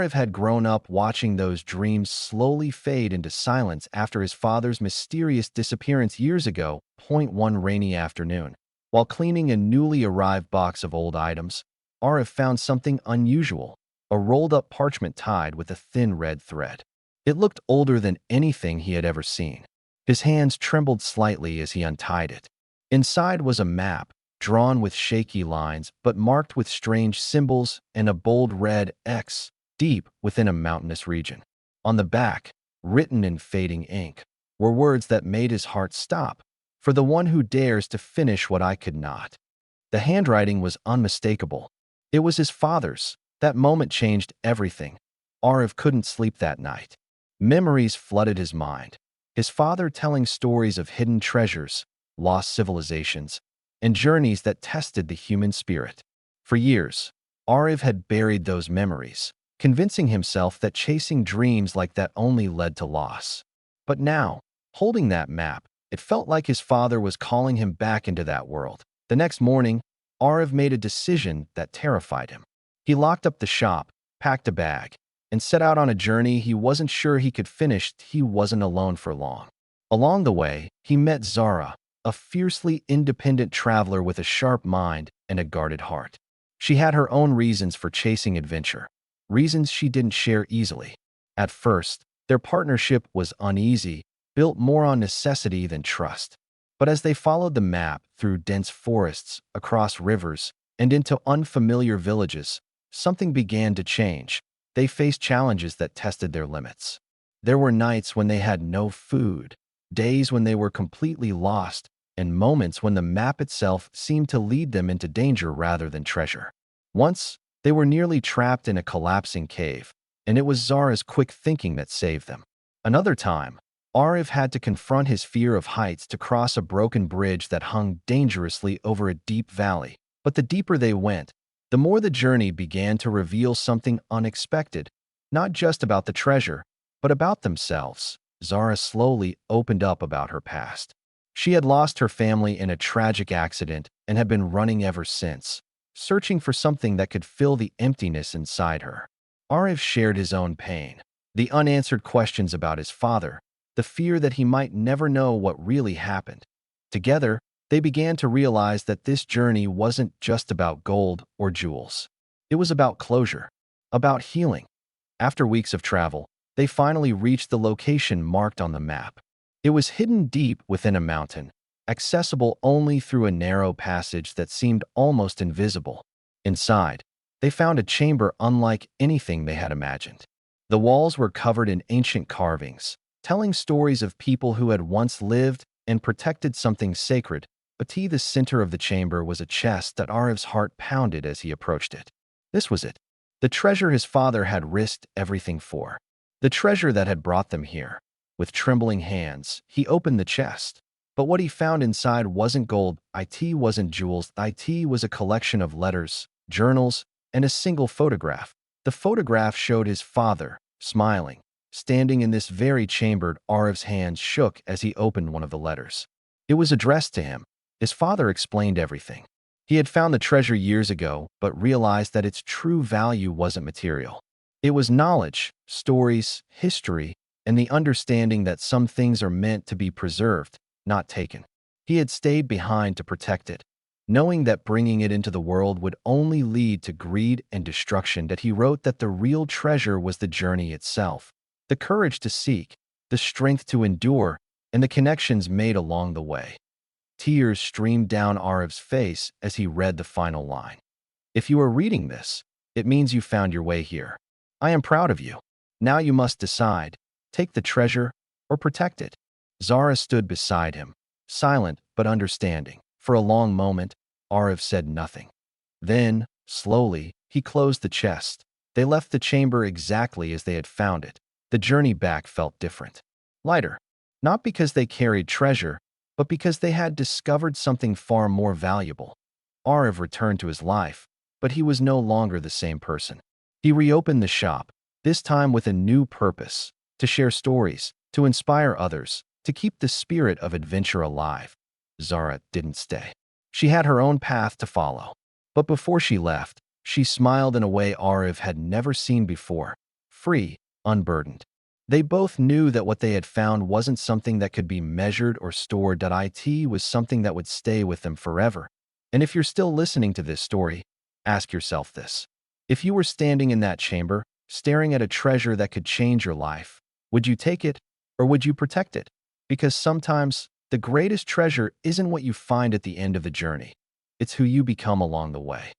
Arif had grown up watching those dreams slowly fade into silence after his father's mysterious disappearance years ago. One rainy afternoon, while cleaning a newly arrived box of old items, Arif found something unusual, a rolled-up parchment tied with a thin red thread. It looked older than anything he had ever seen. His hands trembled slightly as he untied it. Inside was a map, drawn with shaky lines but marked with strange symbols and a bold red X deep within a mountainous region. On the back, written in fading ink, were words that made his heart stop. For the one who dares to finish what I could not. The handwriting was unmistakable. It was his father's. That moment changed everything. Arif couldn't sleep that night. Memories flooded his mind. His father telling stories of hidden treasures, lost civilizations, and journeys that tested the human spirit. For years, Arif had buried those memories, convincing himself that chasing dreams like that only led to loss. But now, holding that map, it felt like his father was calling him back into that world. The next morning, Arif made a decision that terrified him. He locked up the shop, packed a bag, and set out on a journey he wasn't sure he could finish. He wasn't alone for long. Along the way, he met Zara, a fiercely independent traveler with a sharp mind and a guarded heart. She had her own reasons for chasing adventure, reasons she didn't share easily. At first, their partnership was uneasy, built more on necessity than trust. But as they followed the map through dense forests, across rivers, and into unfamiliar villages, something began to change. They faced challenges that tested their limits. There were nights when they had no food, days when they were completely lost, and moments when the map itself seemed to lead them into danger rather than treasure. Once, they were nearly trapped in a collapsing cave, and it was Zara's quick thinking that saved them. Another time, Arif had to confront his fear of heights to cross a broken bridge that hung dangerously over a deep valley. But the deeper they went, the more the journey began to reveal something unexpected, not just about the treasure, but about themselves. Zara slowly opened up about her past. She had lost her family in a tragic accident and had been running ever since, searching for something that could fill the emptiness inside her. Arif shared his own pain, the unanswered questions about his father, the fear that he might never know what really happened. Together, they began to realize that this journey wasn't just about gold or jewels. It was about closure, about healing. After weeks of travel, they finally reached the location marked on the map. It was hidden deep within a mountain, accessible only through a narrow passage that seemed almost invisible. Inside, they found a chamber unlike anything they had imagined. The walls were covered in ancient carvings, telling stories of people who had once lived and protected something sacred. But the center of the chamber was a chest that Arif's heart pounded as he approached it. This was it, the treasure his father had risked everything for, the treasure that had brought them here. With trembling hands, he opened the chest. But what he found inside wasn't gold, it wasn't jewels, it was a collection of letters, journals, and a single photograph. The photograph showed his father, smiling, standing in this very chamber. Arif's hands shook as he opened one of the letters. It was addressed to him. His father explained everything. He had found the treasure years ago, but realized that its true value wasn't material. It was knowledge, stories, history, and the understanding that some things are meant to be preserved, not taken. He had stayed behind to protect it, knowing that bringing it into the world would only lead to greed and destruction. That he wrote that the real treasure was the journey itself, the courage to seek, the strength to endure, and the connections made along the way. Tears streamed down Arif's face as he read the final line. If you are reading this, it means you found your way here. I am proud of you. Now you must decide, take the treasure or protect it. Zara stood beside him, silent but understanding. For a long moment, Arif said nothing. Then, slowly, he closed the chest. They left the chamber exactly as they had found it. The journey back felt different. Lighter. Not because they carried treasure, but because they had discovered something far more valuable. Arif returned to his life, but he was no longer the same person. He reopened the shop, this time with a new purpose, to share stories, to inspire others, to keep the spirit of adventure alive. Zara didn't stay. She had her own path to follow. But before she left, she smiled in a way Arif had never seen before. free, unburdened. They both knew that what they had found wasn't something that could be measured or stored, that it was something that would stay with them forever. And if you're still listening to this story, ask yourself this. If you were standing in that chamber, staring at a treasure that could change your life, would you take it or would you protect it? Because sometimes the greatest treasure isn't what you find at the end of the journey. It's who you become along the way.